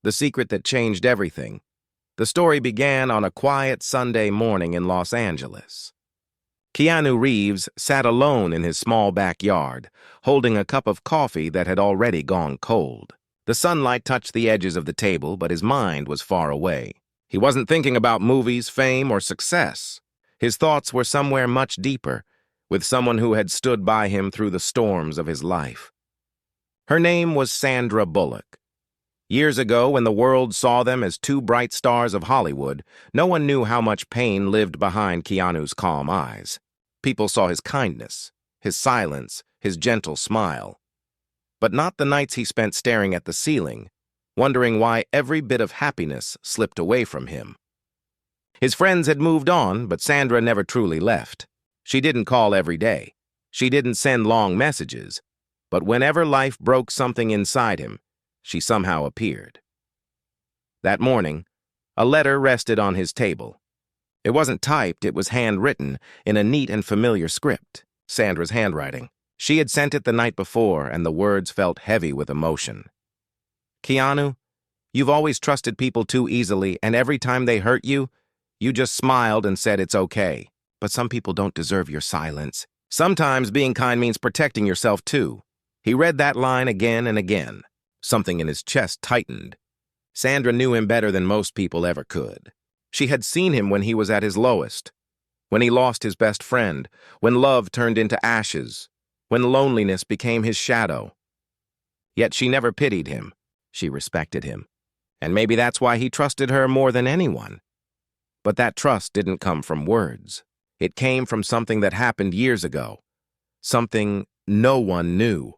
the secret that changed everything. The story began on a quiet Sunday morning in Los Angeles. Keanu Reeves sat alone in his small backyard, holding a cup of coffee that had already gone cold. The sunlight touched the edges of the table, but his mind was far away. He wasn't thinking about movies, fame, or success. His thoughts were somewhere much deeper, with someone who had stood by him through the storms of his life. Her name was Sandra Bullock. Years ago, when the world saw them as two bright stars of Hollywood, no one knew how much pain lived behind Keanu's calm eyes. People saw his kindness, his silence, his gentle smile. But not the nights he spent staring at the ceiling, wondering why every bit of happiness slipped away from him. His friends had moved on, but Sandra never truly left. She didn't call every day. She didn't send long messages. But whenever life broke something inside him, she somehow appeared. That morning, a letter rested on his table. It wasn't typed, it was handwritten in a neat and familiar script, Sandra's handwriting. She had sent it the night before, and the words felt heavy with emotion. Keanu, you've always trusted people too easily, and every time they hurt you, you just smiled and said it's okay. But some people don't deserve your silence. Sometimes being kind means protecting yourself too. He read that line again and again. Something in his chest tightened. Sandra knew him better than most people ever could. She had seen him when he was at his lowest, when he lost his best friend, when love turned into ashes, when loneliness became his shadow. Yet she never pitied him. She respected him. And maybe that's why he trusted her more than anyone. But that trust didn't come from words. It came from something that happened years ago, something no one knew.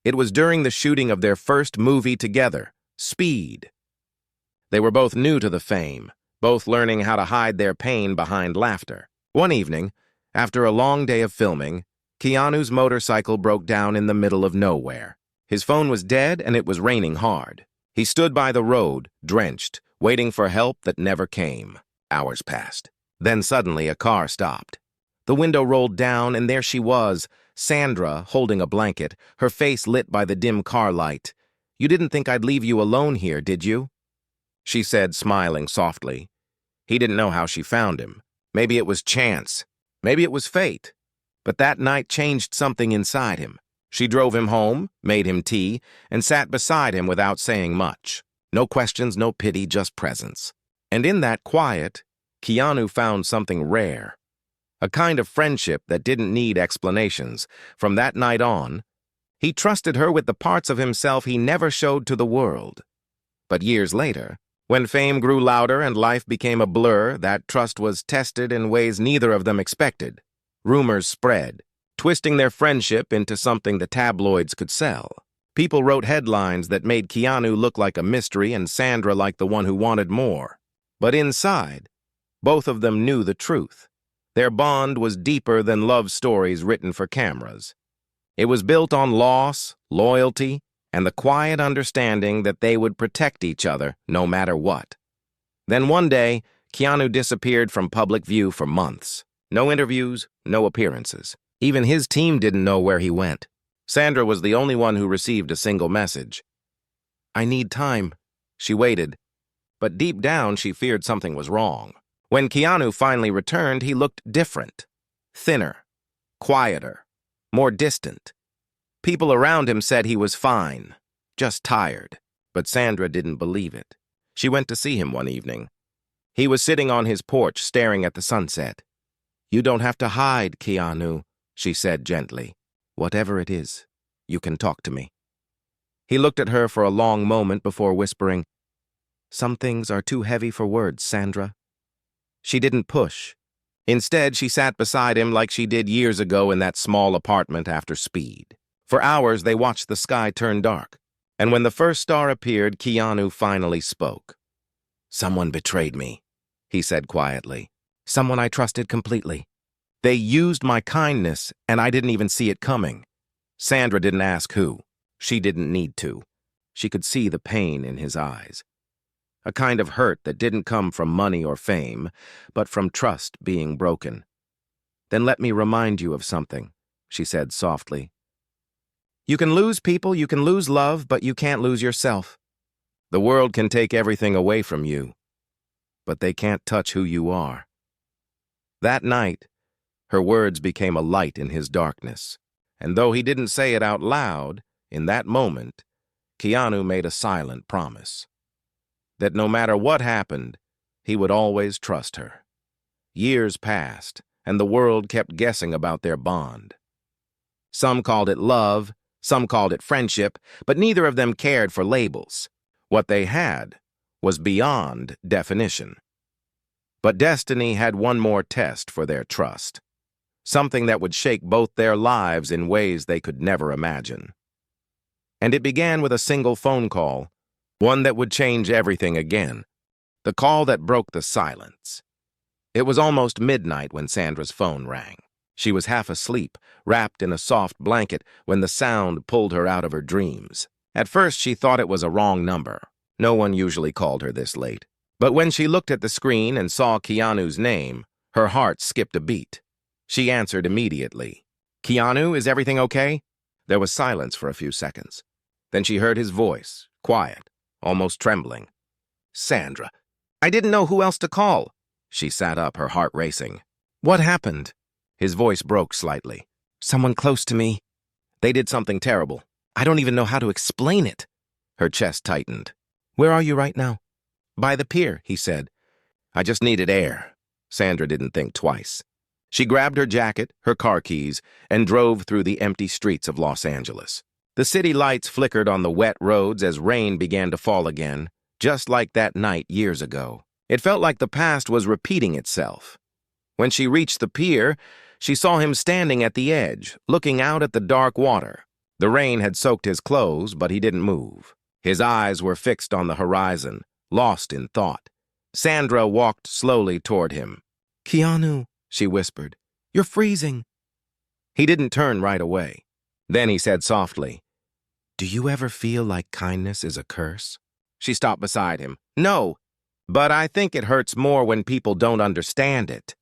It was during the shooting of their first movie together, Speed. They were both new to the fame, both learning how to hide their pain behind laughter. One evening, after a long day of filming, Keanu's motorcycle broke down in the middle of nowhere. His phone was dead and it was raining hard. He stood by the road, drenched, waiting for help that never came. Hours passed. Then suddenly a car stopped. The window rolled down and there she was, Sandra, holding a blanket, her face lit by the dim car light. "You didn't think I'd leave you alone here, did you?" she said, smiling softly. He didn't know how she found him. Maybe it was chance. Maybe it was fate. But that night changed something inside him. She drove him home, made him tea, and sat beside him without saying much. No questions, no pity, just presence. And in that quiet, Keanu found something rare. A kind of friendship that didn't need explanations. From that night on, he trusted her with the parts of himself he never showed to the world. But years later, when fame grew louder and life became a blur, that trust was tested in ways neither of them expected. Rumors spread, twisting their friendship into something the tabloids could sell. People wrote headlines that made Keanu look like a mystery and Sandra like the one who wanted more. But inside, both of them knew the truth. Their bond was deeper than love stories written for cameras. It was built on loss, loyalty, and the quiet understanding that they would protect each other no matter what. Then one day, Keanu disappeared from public view for months. No interviews, no appearances. Even his team didn't know where he went. Sandra was the only one who received a single message. "I need time." She waited, but deep down she feared something was wrong. When Keanu finally returned, he looked different. Thinner, quieter, more distant. People around him said he was fine, just tired. But Sandra didn't believe it. She went to see him one evening. He was sitting on his porch staring at the sunset. "You don't have to hide, Keanu," she said gently. "Whatever it is, you can talk to me." He looked at her for a long moment before whispering, "Some things are too heavy for words, Sandra." She didn't push. Instead, she sat beside him like she did years ago in that small apartment after Speed. For hours, they watched the sky turn dark. And when the first star appeared, Keanu finally spoke. "Someone betrayed me," he said quietly. "Someone I trusted completely. They used my kindness, and I didn't even see it coming." Sandra didn't ask who. She didn't need to. She could see the pain in his eyes. A kind of hurt that didn't come from money or fame, but from trust being broken. "Then let me remind you of something," she said softly. "You can lose people, you can lose love, but you can't lose yourself. The world can take everything away from you, but they can't touch who you are. That night, her words became a light in his darkness, and though he didn't say it out loud, in that moment, Keanu made a silent promise that no matter what happened, he would always trust her. Years passed, and the world kept guessing about their bond. Some called it love, some called it friendship, but neither of them cared for labels. What they had was beyond definition. But destiny had one more test for their trust, something that would shake both their lives in ways they could never imagine. And it began with a single phone call, one that would change everything again, the call that broke the silence. It was almost midnight when Sandra's phone rang. She was half asleep, wrapped in a soft blanket, when the sound pulled her out of her dreams. At first, she thought it was a wrong number. No one usually called her this late. But when she looked at the screen and saw Keanu's name, her heart skipped a beat. She answered immediately. "Keanu, is everything okay?" There was silence for a few seconds. Then she heard his voice, quiet, almost trembling. "Sandra, I didn't know who else to call." She sat up, her heart racing. "What happened?" His voice broke slightly. "Someone close to me. They did something terrible. I don't even know how to explain it." Her chest tightened. "Where are you right now?" "By the pier," he said. "I just needed air." Sandra didn't think twice. She grabbed her jacket, her car keys, and drove through the empty streets of Los Angeles. The city lights flickered on the wet roads as rain began to fall again, just like that night years ago. It felt like the past was repeating itself. When she reached the pier, she saw him standing at the edge, looking out at the dark water. The rain had soaked his clothes, but he didn't move. His eyes were fixed on the horizon, lost in thought. Sandra walked slowly toward him. "Keanu," she whispered, "you're freezing." He didn't turn right away. Then he said softly, "Do you ever feel like kindness is a curse?" She stopped beside him. "No, but I think it hurts more when people don't understand it."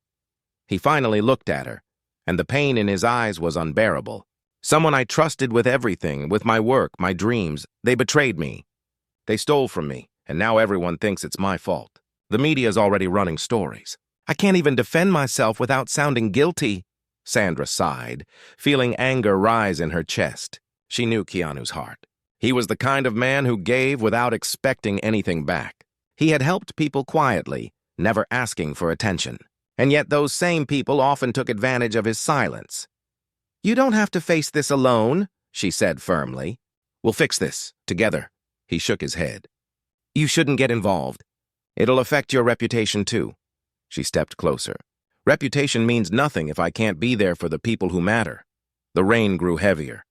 He finally looked at her, and the pain in his eyes was unbearable. "Someone I trusted with everything, with my work, my dreams, they betrayed me. They stole from me, and now everyone thinks it's my fault. The media's already running stories. I can't even defend myself without sounding guilty." Sandra sighed, feeling anger rise in her chest. She knew Keanu's heart. He was the kind of man who gave without expecting anything back. He had helped people quietly, never asking for attention. And yet those same people often took advantage of his silence. "You don't have to face this alone," she said firmly. "We'll fix this, together." He shook his head. "You shouldn't get involved. It'll affect your reputation too." She stepped closer. "Reputation means nothing if I can't be there for the people who matter." The rain grew heavier.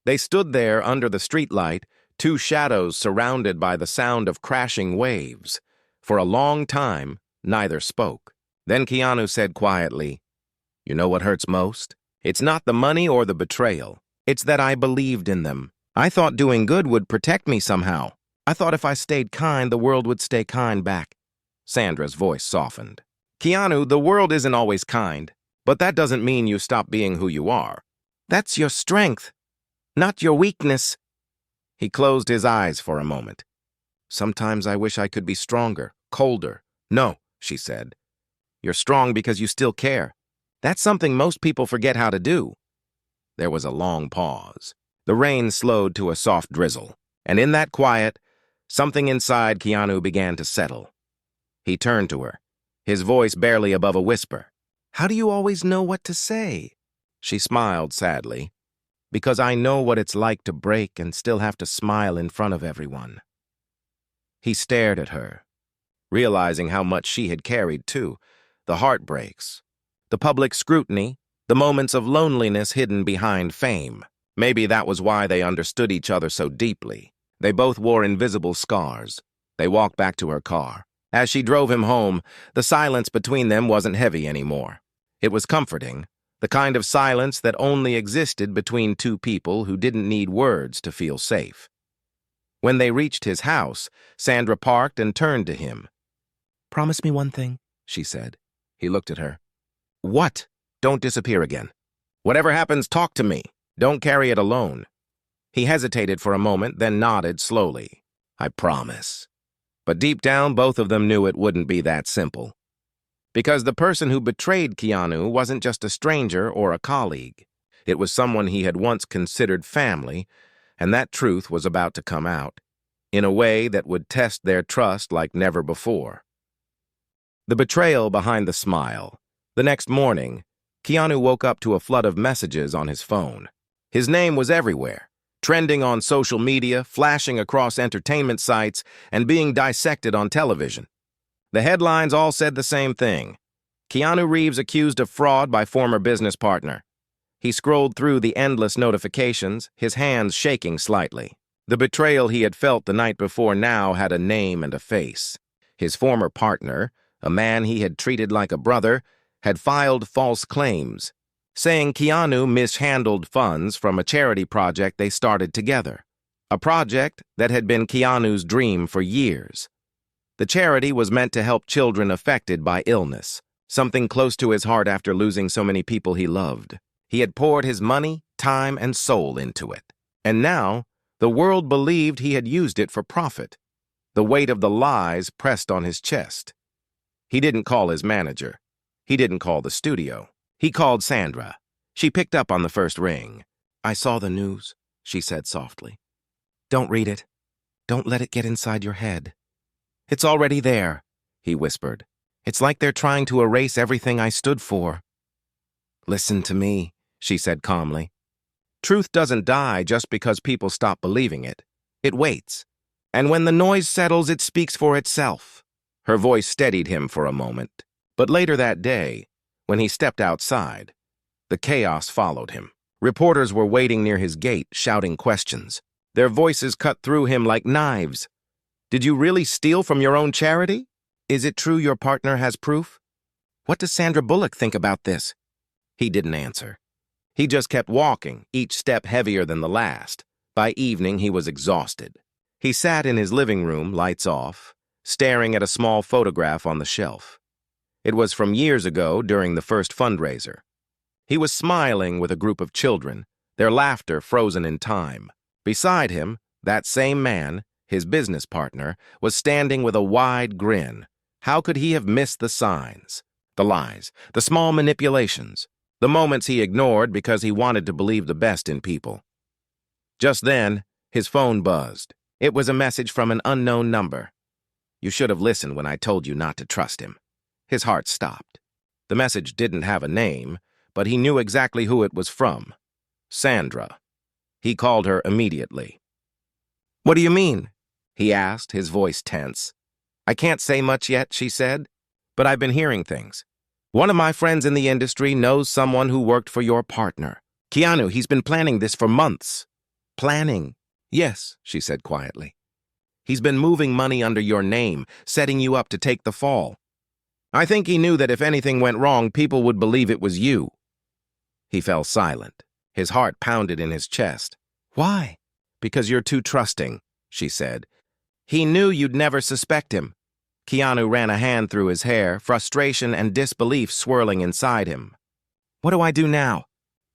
They stood there under the streetlight, two shadows surrounded by the sound of crashing waves. For a long time, neither spoke. Then Keanu said quietly, "You know what hurts most? It's not the money or the betrayal. It's that I believed in them. I thought doing good would protect me somehow. I thought if I stayed kind, the world would stay kind back." Sandra's voice softened. "Keanu, the world isn't always kind, but that doesn't mean you stop being who you are. That's your strength, not your weakness." He closed his eyes for a moment. "Sometimes I wish I could be stronger, colder." "No," she said. "You're strong because you still care. That's something most people forget how to do." There was a long pause. The rain slowed to a soft drizzle, and in that quiet, something inside Keanu began to settle. He turned to her, his voice barely above a whisper. "How do you always know what to say?" She smiled sadly. "Because I know what it's like to break and still have to smile in front of everyone." He stared at her, realizing how much she had carried too. The heartbreaks, the public scrutiny, the moments of loneliness hidden behind fame. Maybe that was why they understood each other so deeply. They both wore invisible scars. They walked back to her car. As she drove him home, the silence between them wasn't heavy anymore. It was comforting, the kind of silence that only existed between two people who didn't need words to feel safe. When they reached his house, Sandra parked and turned to him. "Promise me one thing," she said. He looked at her. "What?" "Don't disappear again. Whatever happens, talk to me. Don't carry it alone." He hesitated for a moment, then nodded slowly. I promise. But deep down, both of them knew it wouldn't be that simple. Because the person who betrayed Keanu wasn't just a stranger or a colleague. It was someone he had once considered family, and that truth was about to come out, in a way that would test their trust like never before. The betrayal behind the smile. The next morning, Keanu woke up to a flood of messages on his phone. His name was everywhere, trending on social media, flashing across entertainment sites, and being dissected on television. The headlines all said the same thing. Keanu Reeves accused of fraud by former business partner. He scrolled through the endless notifications, his hands shaking slightly. The betrayal he had felt the night before now had a name and a face. His former partner, a man he had treated like a brother, had filed false claims, saying Keanu mishandled funds from a charity project they started together, a project that had been Keanu's dream for years. The charity was meant to help children affected by illness, something close to his heart after losing so many people he loved. He had poured his money, time, and soul into it. And now, the world believed he had used it for profit. The weight of the lies pressed on his chest. He didn't call his manager. He didn't call the studio. He called Sandra. She picked up on the first ring. "I saw the news," she said softly. "Don't read it. Don't let it get inside your head." "It's already there," he whispered. "It's like they're trying to erase everything I stood for." "Listen to me," she said calmly. "Truth doesn't die just because people stop believing it. It waits. And when the noise settles, it speaks for itself." Her voice steadied him for a moment. But later that day, when he stepped outside, the chaos followed him. Reporters were waiting near his gate, shouting questions. Their voices cut through him like knives. "Did you really steal from your own charity? Is it true your partner has proof? What does Sandra Bullock think about this?" He didn't answer. He just kept walking, each step heavier than the last. By evening, he was exhausted. He sat in his living room, lights off, staring at a small photograph on the shelf. It was from years ago, during the first fundraiser. He was smiling with a group of children, their laughter frozen in time. Beside him, that same man, his business partner, was standing with a wide grin. How could he have missed the signs, the lies, the small manipulations, the moments he ignored because he wanted to believe the best in people? Just then, his phone buzzed. It was a message from an unknown number. "You should have listened when I told you not to trust him." His heart stopped. The message didn't have a name, but he knew exactly who it was from. Sandra. He called her immediately. "What do you mean?" he asked, his voice tense. "I can't say much yet," she said, "but I've been hearing things. One of my friends in the industry knows someone who worked for your partner. Keanu, he's been planning this for months." "Planning?" "Yes," she said quietly. "He's been moving money under your name, setting you up to take the fall. I think he knew that if anything went wrong, people would believe it was you." He fell silent. His heart pounded in his chest. "Why?" "Because you're too trusting," she said. "He knew you'd never suspect him." Keanu ran a hand through his hair, frustration and disbelief swirling inside him. "What do I do now?"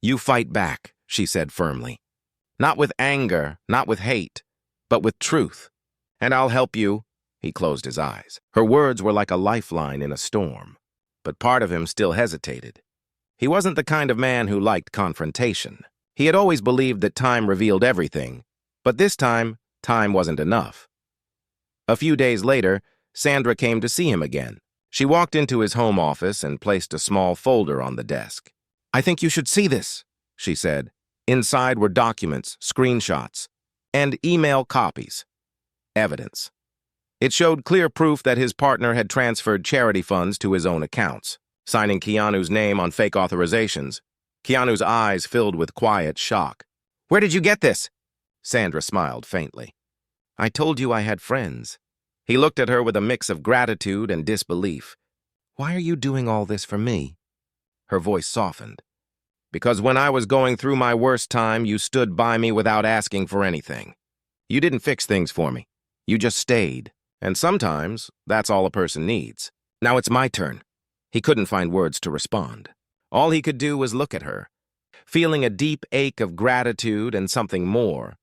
"You fight back," she said firmly. "Not with anger, not with hate, but with truth. And I'll help you." He closed his eyes. Her words were like a lifeline in a storm. But part of him still hesitated. He wasn't the kind of man who liked confrontation. He had always believed that time revealed everything, but this time, time wasn't enough. A few days later, Sandra came to see him again. She walked into his home office and placed a small folder on the desk. "I think you should see this," she said. Inside were documents, screenshots, and email copies. Evidence. It showed clear proof that his partner had transferred charity funds to his own accounts, signing Keanu's name on fake authorizations. Keanu's eyes filled with quiet shock. "Where did you get this?" Sandra smiled faintly. "I told you I had friends." He looked at her with a mix of gratitude and disbelief. "Why are you doing all this for me?" Her voice softened. "Because when I was going through my worst time, you stood by me without asking for anything. You didn't fix things for me. You just stayed. And sometimes, that's all a person needs. Now it's my turn." He couldn't find words to respond. All he could do was look at her, feeling a deep ache of gratitude and something more.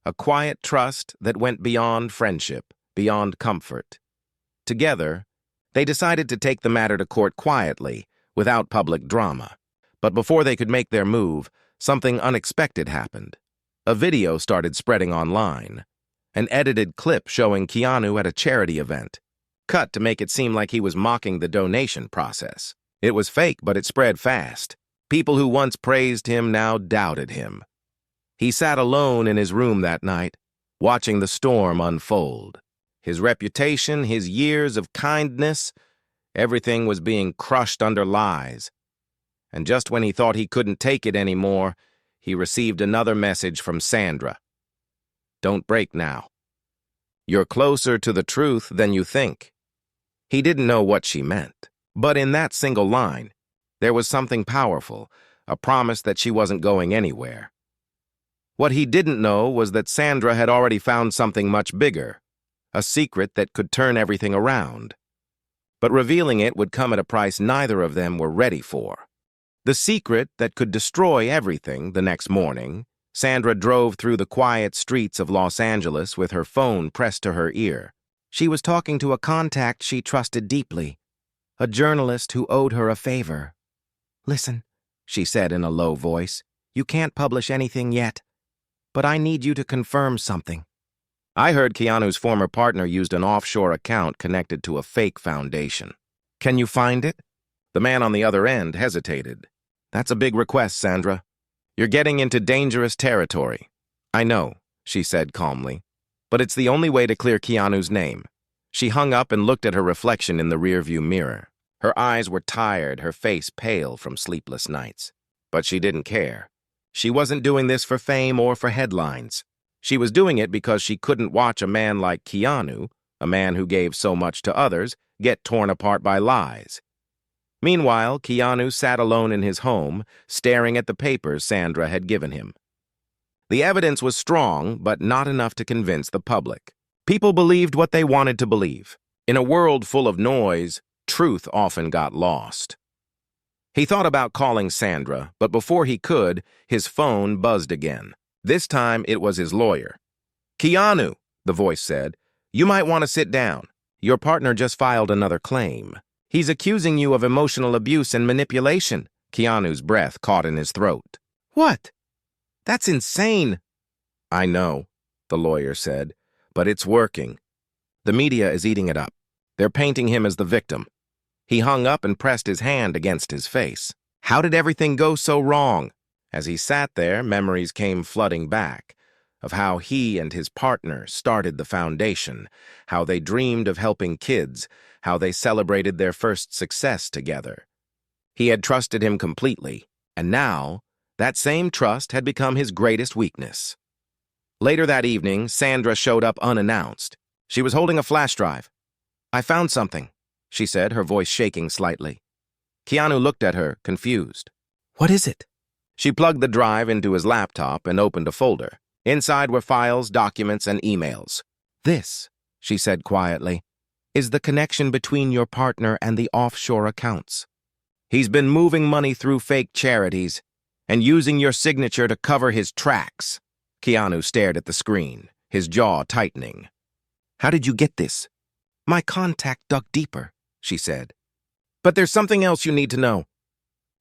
a quiet trust that went beyond friendship, beyond comfort. Together, they decided to take the matter to court quietly, without public drama. But before they could make their move, something unexpected happened. A video started spreading online, an edited clip showing Keanu at a charity event, cut to make it seem like he was mocking the donation process. It was fake, but it spread fast. People who once praised him now doubted him. He sat alone in his room that night, watching the storm unfold. His reputation, his years of kindness, everything was being crushed under lies. And just when he thought he couldn't take it anymore, he received another message from Sandra. Don't break now. You're closer to the truth than you think. He didn't know what she meant, but in that single line, there was something powerful, a promise that she wasn't going anywhere. What he didn't know was that Sandra had already found something much bigger, a secret that could turn everything around. But revealing it would come at a price neither of them were ready for. The secret that could destroy everything. The next morning, Sandra drove through the quiet streets of Los Angeles with her phone pressed to her ear. She was talking to a contact she trusted deeply, a journalist who owed her a favor. "Listen," she said in a low voice, "you can't publish anything yet, but I need you to confirm something. I heard Keanu's former partner used an offshore account connected to a fake foundation. Can you find it?" The man on the other end hesitated. "That's a big request, Sandra. You're getting into dangerous territory." "I know," she said calmly, "but it's the only way to clear Keanu's name." She hung up and looked at her reflection in the rearview mirror. Her eyes were tired, her face pale from sleepless nights. But she didn't care. She wasn't doing this for fame or for headlines. She was doing it because she couldn't watch a man like Keanu, a man who gave so much to others, get torn apart by lies. Meanwhile, Keanu sat alone in his home, staring at the papers Sandra had given him. The evidence was strong, but not enough to convince the public. People believed what they wanted to believe. In a world full of noise, truth often got lost. He thought about calling Sandra, but before he could, his phone buzzed again. This time, it was his lawyer. "Keanu," the voice said, "you might want to sit down. Your partner just filed another claim. He's accusing you of emotional abuse and manipulation." Keanu's breath caught in his throat. "What? That's insane." "I know," the lawyer said, "but it's working. The media is eating it up. They're painting him as the victim." He hung up and pressed his hand against his face. How did everything go so wrong? As he sat there, memories came flooding back of how he and his partner started the foundation, how they dreamed of helping kids, how they celebrated their first success together. He had trusted him completely, and now that same trust had become his greatest weakness. Later that evening, Sandra showed up unannounced. She was holding a flash drive. "I found something," she said, her voice shaking slightly. Keanu looked at her, confused. "What is it?" She plugged the drive into his laptop and opened a folder. Inside were files, documents, and emails. "This," she said quietly, "is the connection between your partner and the offshore accounts. He's been moving money through fake charities and using your signature to cover his tracks." Keanu stared at the screen, his jaw tightening. "How did you get this?" "My contact dug deeper," she said. "But there's something else you need to know.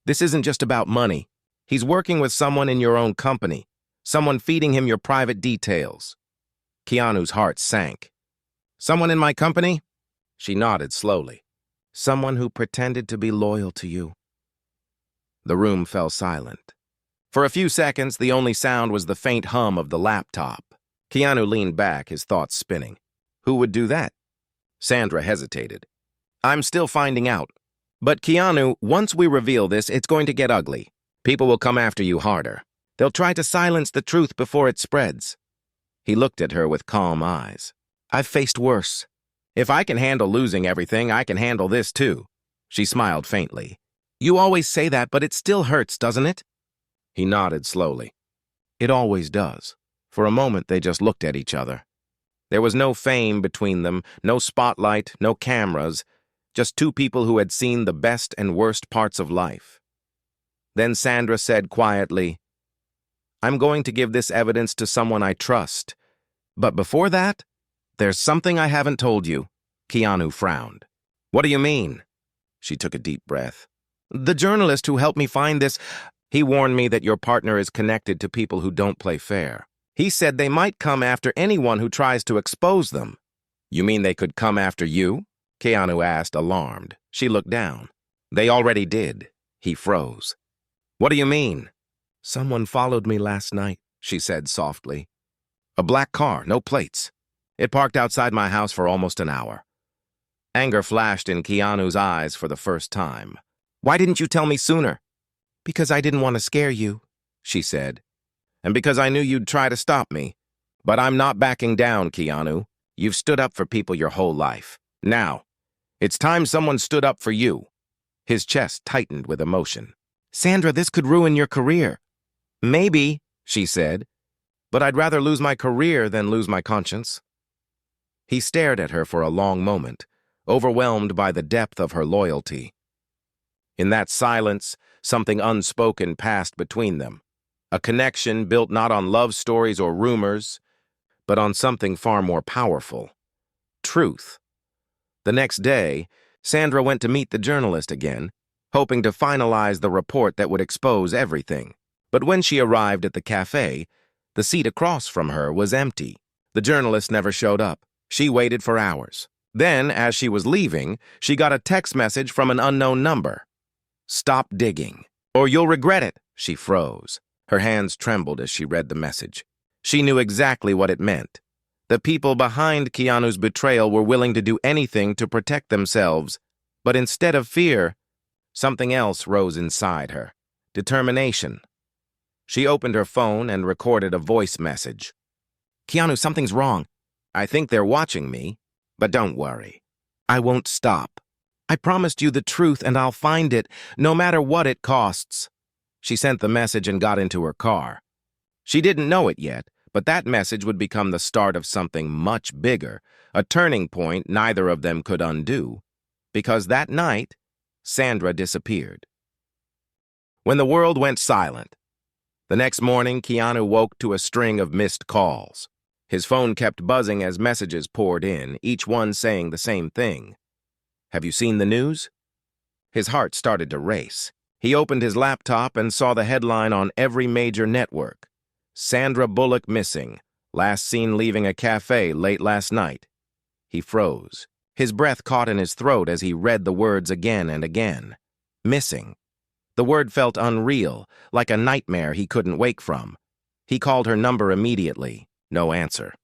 This isn't just about money. He's working with someone in your own company, someone feeding him your private details." Keanu's heart sank. "Someone in my company?" She nodded slowly. "Someone who pretended to be loyal to you." The room fell silent. For a few seconds, the only sound was the faint hum of the laptop. Keanu leaned back, his thoughts spinning. Who would do that? Sandra hesitated. "I'm still finding out. But Keanu, once we reveal this, it's going to get ugly. People will come after you harder. They'll try to silence the truth before it spreads." He looked at her with calm eyes. "I've faced worse. If I can handle losing everything, I can handle this too." She smiled faintly. "You always say that, but it still hurts, doesn't it?" He nodded slowly. "It always does." For a moment, they just looked at each other. There was no fame between them, no spotlight, no cameras, just two people who had seen the best and worst parts of life. Then Sandra said quietly, I'm going to give this evidence to someone I trust. But before that, there's something I haven't told you." Keanu frowned. "What do you mean?" She took a deep breath. "The journalist who helped me find this, he warned me that your partner is connected to people who don't play fair. He said they might come after anyone who tries to expose them." "You mean they could come after you?" Keanu asked, alarmed. She looked down. "They already did." He froze. "What do you mean?" "Someone followed me last night," she said softly. "A black car, no plates. It parked outside my house for almost an hour." Anger flashed in Keanu's eyes for the first time. "Why didn't you tell me sooner?" "Because I didn't want to scare you," she said. "And because I knew you'd try to stop me. But I'm not backing down, Keanu. You've stood up for people your whole life. Now, it's time someone stood up for you." His chest tightened with emotion. "Sandra, this could ruin your career." "Maybe," she said, "but I'd rather lose my career than lose my conscience." He stared at her for a long moment, overwhelmed by the depth of her loyalty. In that silence, something unspoken passed between them, a connection built not on love stories or rumors, but on something far more powerful: truth. The next day, Sandra went to meet the journalist again, hoping to finalize the report that would expose everything. But when she arrived at the cafe, the seat across from her was empty. The journalist never showed up. She waited for hours. Then, as she was leaving, she got a text message from an unknown number. "Stop digging, or you'll regret it." She froze. Her hands trembled as she read the message. She knew exactly what it meant. The people behind Keanu's betrayal were willing to do anything to protect themselves, but instead of fear, something else rose inside her: determination. She opened her phone and recorded a voice message. "Keanu, something's wrong. I think they're watching me, but don't worry. I won't stop. I promised you the truth, and I'll find it, no matter what it costs." She sent the message and got into her car. She didn't know it yet, but that message would become the start of something much bigger, a turning point neither of them could undo. Because that night, Sandra disappeared. When the world went silent, the next morning, Keanu woke to a string of missed calls. His phone kept buzzing as messages poured in, each one saying the same thing. "Have you seen the news?" His heart started to race. He opened his laptop and saw the headline on every major network: "Sandra Bullock missing, last seen leaving a cafe late last night." He froze. His breath caught in his throat as he read the words again and again. Missing. The word felt unreal, like a nightmare he couldn't wake from. He called her number immediately. No answer.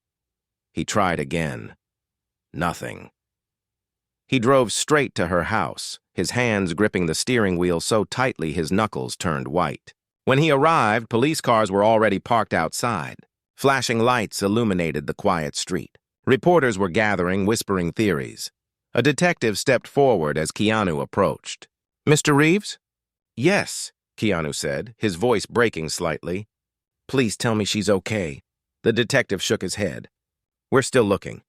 He tried again. Nothing. He drove straight to her house, his hands gripping the steering wheel so tightly his knuckles turned white. When he arrived, police cars were already parked outside. Flashing lights illuminated the quiet street. Reporters were gathering, whispering theories. A detective stepped forward as Keanu approached. "Mr. Reeves?" "Yes," Keanu said, his voice breaking slightly. "Please tell me she's okay." The detective shook his head. "We're still looking."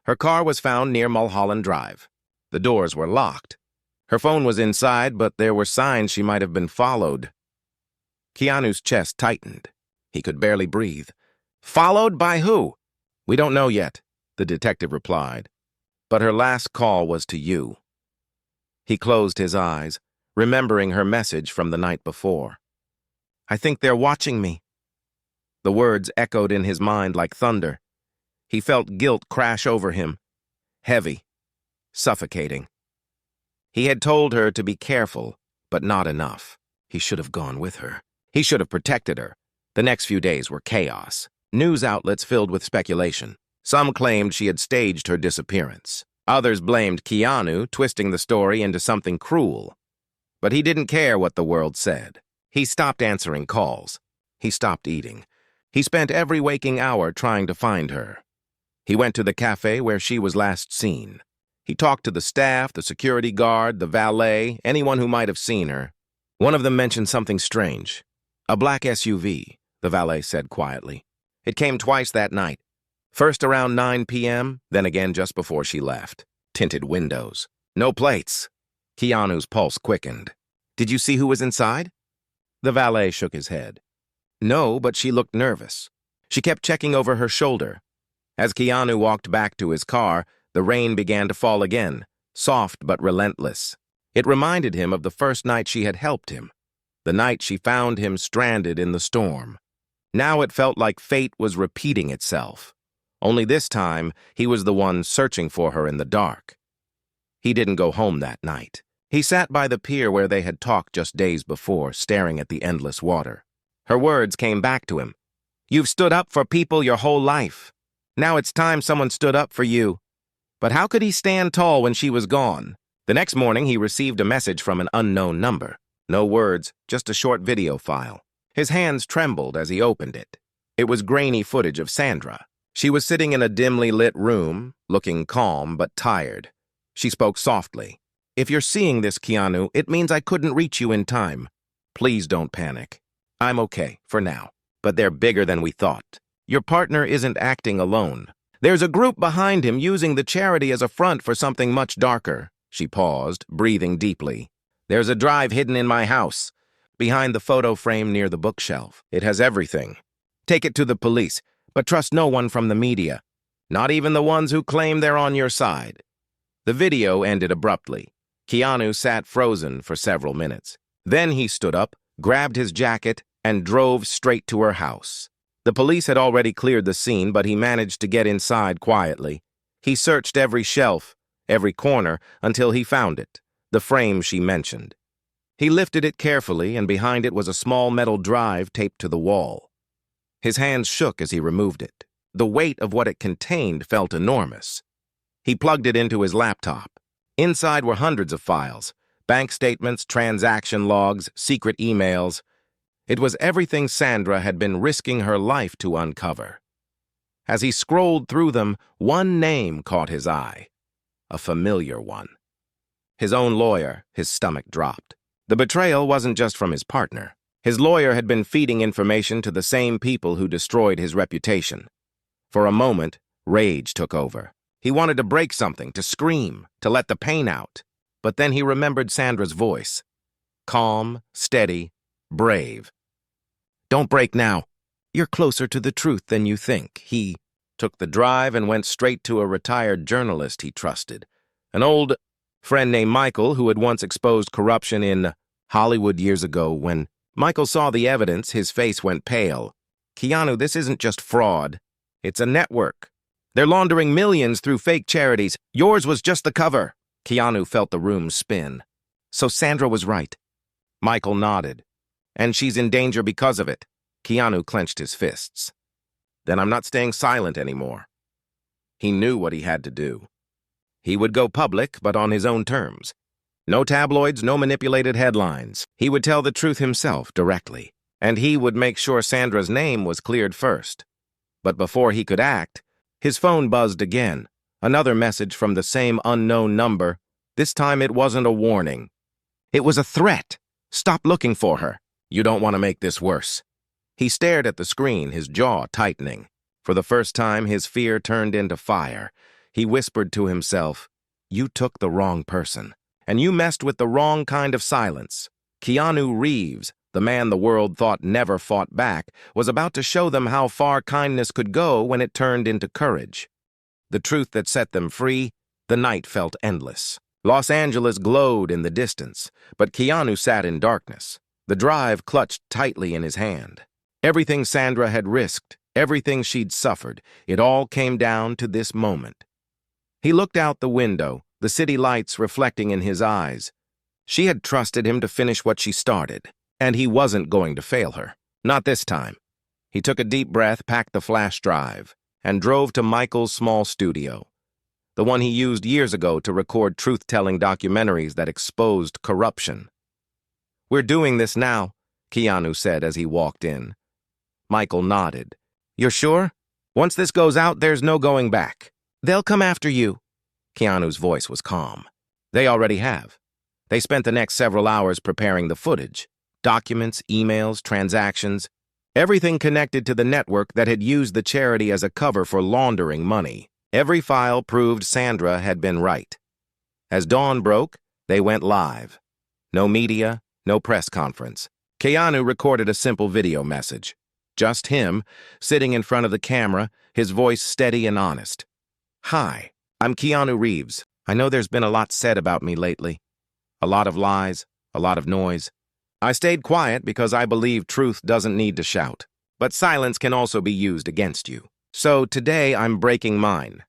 Her car was found near Mulholland Drive. The doors were locked. Her phone was inside, but there were signs she might have been followed. Keanu's chest tightened. He could barely breathe. "Followed by who?" "We don't know yet," the detective replied. "But her last call was to you." He closed his eyes, remembering her message from the night before. "I think they're watching me." The words echoed in his mind like thunder. He felt guilt crash over him, heavy, suffocating. He had told her to be careful, but not enough. He should have gone with her. He should have protected her. The next few days were chaos. News outlets filled with speculation. Some claimed she had staged her disappearance. Others blamed Keanu, twisting the story into something cruel. But he didn't care what the world said. He stopped answering calls. He stopped eating. He spent every waking hour trying to find her. He went to the cafe where she was last seen. He talked to the staff, the security guard, the valet, anyone who might have seen her. One of them mentioned something strange. "A black SUV," the valet said quietly. "It came twice that night. First around 9 p.m., then again just before she left. Tinted windows. No plates." Keanu's pulse quickened. "Did you see who was inside?" The valet shook his head. No, but she looked nervous. She kept checking over her shoulder. As Keanu walked back to his car, the rain began to fall again, soft but relentless. It reminded him of the first night she had helped him, the night she found him stranded in the storm. Now it felt like fate was repeating itself. Only this time, he was the one searching for her in the dark. He didn't go home that night. He sat by the pier where they had talked just days before, staring at the endless water. Her words came back to him. "You've stood up for people your whole life. Now it's time someone stood up for you." But how could he stand tall when she was gone? The next morning, he received a message from an unknown number. No words, just a short video file. His hands trembled as he opened it. It was grainy footage of Sandra. She was sitting in a dimly lit room, looking calm but tired. She spoke softly. "If you're seeing this, Keanu, it means I couldn't reach you in time. Please don't panic. I'm okay, for now. But they're bigger than we thought. Your partner isn't acting alone. There's a group behind him using the charity as a front for something much darker." She paused, breathing deeply. "There's a drive hidden in my house, behind the photo frame near the bookshelf. It has everything. Take it to the police, but trust no one from the media, not even the ones who claim they're on your side." The video ended abruptly. Keanu sat frozen for several minutes. Then he stood up, grabbed his jacket, and drove straight to her house. The police had already cleared the scene, but he managed to get inside quietly. He searched every shelf, every corner, until he found it, the frame she mentioned. He lifted it carefully, and behind it was a small metal drive taped to the wall. His hands shook as he removed it. The weight of what it contained felt enormous. He plugged it into his laptop. Inside were hundreds of files, bank statements, transaction logs, secret emails. It was everything Sandra had been risking her life to uncover. As he scrolled through them, one name caught his eye. A familiar one. His own lawyer. His stomach dropped. The betrayal wasn't just from his partner. His lawyer had been feeding information to the same people who destroyed his reputation. For a moment, rage took over. He wanted to break something, to scream, to let the pain out. But then he remembered Sandra's voice. Calm, steady, brave. "Don't break now. You're closer to the truth than you think." He took the drive and went straight to a retired journalist he trusted, an old friend named Michael who had once exposed corruption in Hollywood years ago. When Michael saw the evidence, his face went pale. "Keanu, this isn't just fraud. It's a network. They're laundering millions through fake charities. Yours was just the cover." Keanu felt the room spin. "So Sandra was right." Michael nodded. "And she's in danger because of it." Keanu clenched his fists. "Then I'm not staying silent anymore." He knew what he had to do. He would go public, but on his own terms. No tabloids, no manipulated headlines. He would tell the truth himself, directly. And he would make sure Sandra's name was cleared first. But before he could act, his phone buzzed again. Another message from the same unknown number. This time it wasn't a warning. It was a threat. "Stop looking for her. You don't want to make this worse." He stared at the screen, his jaw tightening. For the first time, his fear turned into fire. He whispered to himself, "You took the wrong person, and you messed with the wrong kind of silence." Keanu Reeves, the man the world thought never fought back, was about to show them how far kindness could go when it turned into courage. The truth that set them free. The night felt endless. Los Angeles glowed in the distance, but Keanu sat in darkness. The drive clutched tightly in his hand. Everything Sandra had risked, everything she'd suffered, it all came down to this moment. He looked out the window, the city lights reflecting in his eyes. She had trusted him to finish what she started, and he wasn't going to fail her. Not this time. He took a deep breath, packed the flash drive, and drove to Michael's small studio, the one he used years ago to record truth-telling documentaries that exposed corruption. "We're doing this now," Keanu said as he walked in. Michael nodded. "You're sure? Once this goes out, there's no going back." "They'll come after you." Keanu's voice was calm. "They already have." They spent the next several hours preparing the footage. Documents, emails, transactions, everything connected to the network that had used the charity as a cover for laundering money. Every file proved Sandra had been right. As dawn broke, they went live. No media, no press conference. Keanu recorded a simple video message. Just him, sitting in front of the camera, his voice steady and honest. "Hi, I'm Keanu Reeves. I know there's been a lot said about me lately. A lot of lies, a lot of noise. I stayed quiet because I believe truth doesn't need to shout. But silence can also be used against you. So today I'm breaking mine."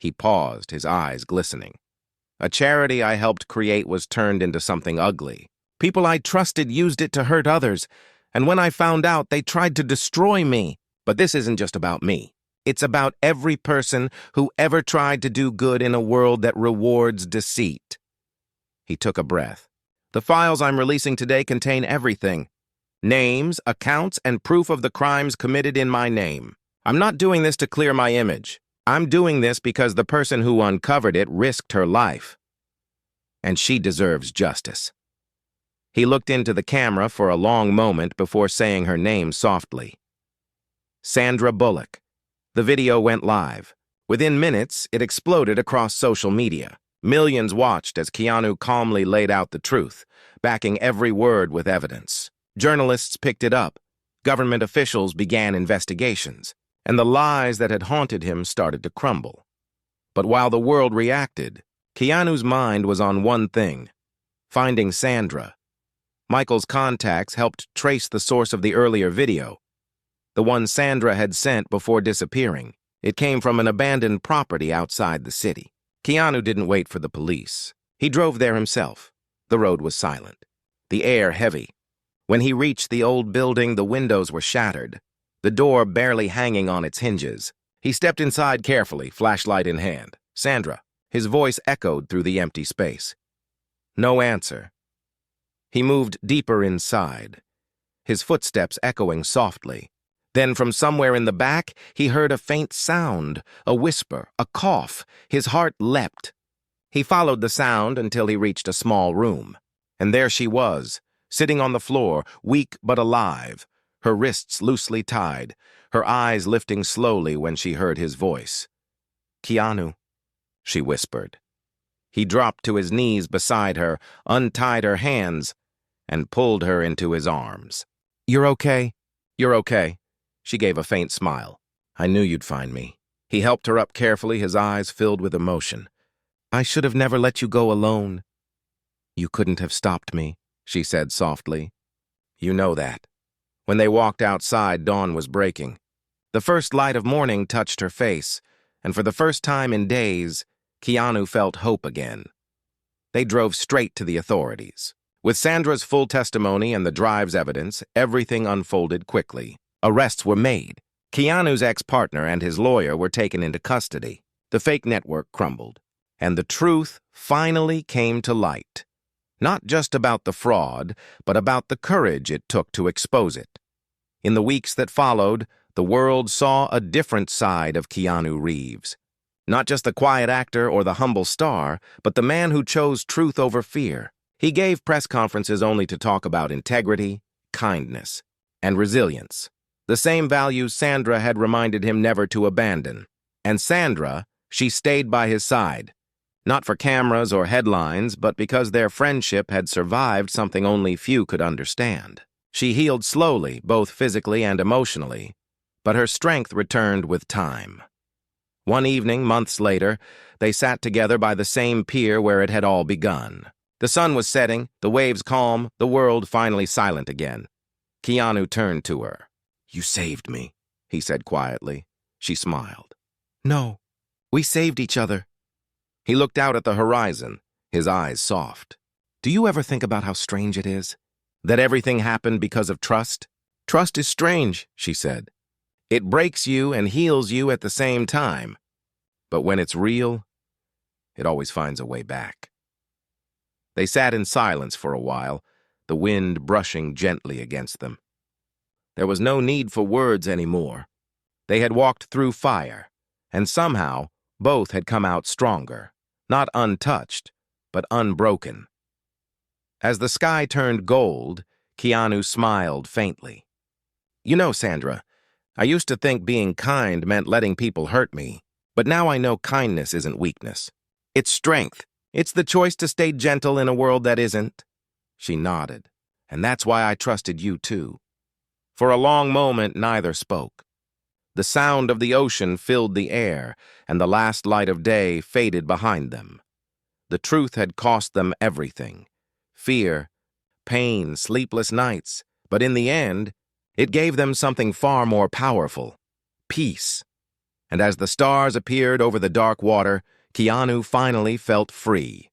He paused, his eyes glistening. "A charity I helped create was turned into something ugly. People I trusted used it to hurt others, and when I found out, they tried to destroy me. But this isn't just about me. It's about every person who ever tried to do good in a world that rewards deceit." He took a breath. "The files I'm releasing today contain everything. Names, accounts, and proof of the crimes committed in my name. I'm not doing this to clear my image. I'm doing this because the person who uncovered it risked her life. And she deserves justice." He looked into the camera for a long moment before saying her name softly. Sandra Bullock. The video went live. Within minutes, it exploded across social media. Millions watched as Keanu calmly laid out the truth, backing every word with evidence. Journalists picked it up. Government officials began investigations, and the lies that had haunted him started to crumble. But while the world reacted, Keanu's mind was on one thing: finding Sandra. Michael's contacts helped trace the source of the earlier video, the one Sandra had sent before disappearing. It came from an abandoned property outside the city. Keanu didn't wait for the police. He drove there himself. The road was silent, the air heavy. When he reached the old building, the windows were shattered, the door barely hanging on its hinges. He stepped inside carefully, flashlight in hand. "Sandra." His voice echoed through the empty space. No answer. He moved deeper inside, his footsteps echoing softly. Then from somewhere in the back, he heard a faint sound, a whisper, a cough. His heart leapt. He followed the sound until he reached a small room. And there she was, sitting on the floor, weak but alive, her wrists loosely tied, her eyes lifting slowly when she heard his voice. "Keanu," she whispered. He dropped to his knees beside her, untied her hands, and pulled her into his arms. "You're okay? You're okay." She gave a faint smile. "I knew you'd find me." He helped her up carefully, his eyes filled with emotion. "I should have never let you go alone." "You couldn't have stopped me," she said softly. "You know that." When they walked outside, dawn was breaking. The first light of morning touched her face, and for the first time in days, Keanu felt hope again. They drove straight to the authorities. With Sandra's full testimony and the drive's evidence, everything unfolded quickly. Arrests were made. Keanu's ex-partner and his lawyer were taken into custody. The fake network crumbled, and the truth finally came to light. Not just about the fraud, but about the courage it took to expose it. In the weeks that followed, the world saw a different side of Keanu Reeves. Not just the quiet actor or the humble star, but the man who chose truth over fear. He gave press conferences only to talk about integrity, kindness, and resilience. The same values Sandra had reminded him never to abandon. And Sandra, she stayed by his side. Not for cameras or headlines, but because their friendship had survived something only few could understand. She healed slowly, both physically and emotionally, but her strength returned with time. One evening, months later, they sat together by the same pier where it had all begun. The sun was setting, the waves calm, the world finally silent again. Keanu turned to her. "You saved me," he said quietly. She smiled. "No, we saved each other." He looked out at the horizon, his eyes soft. "Do you ever think about how strange it is? That everything happened because of trust? Trust is strange," she said. "It breaks you and heals you at the same time. But when it's real, it always finds a way back." They sat in silence for a while, the wind brushing gently against them. There was no need for words anymore. They had walked through fire, and somehow both had come out stronger, not untouched, but unbroken. As the sky turned gold, Keanu smiled faintly. "You know, Sandra, I used to think being kind meant letting people hurt me, but now I know kindness isn't weakness. It's strength. It's the choice to stay gentle in a world that isn't." She nodded. "And that's why I trusted you, too. For a long moment, neither spoke. The sound of the ocean filled the air, and the last light of day faded behind them. The truth had cost them everything: fear, pain, sleepless nights. But in the end, it gave them something far more powerful: peace. And as the stars appeared over the dark water, Keanu finally felt free.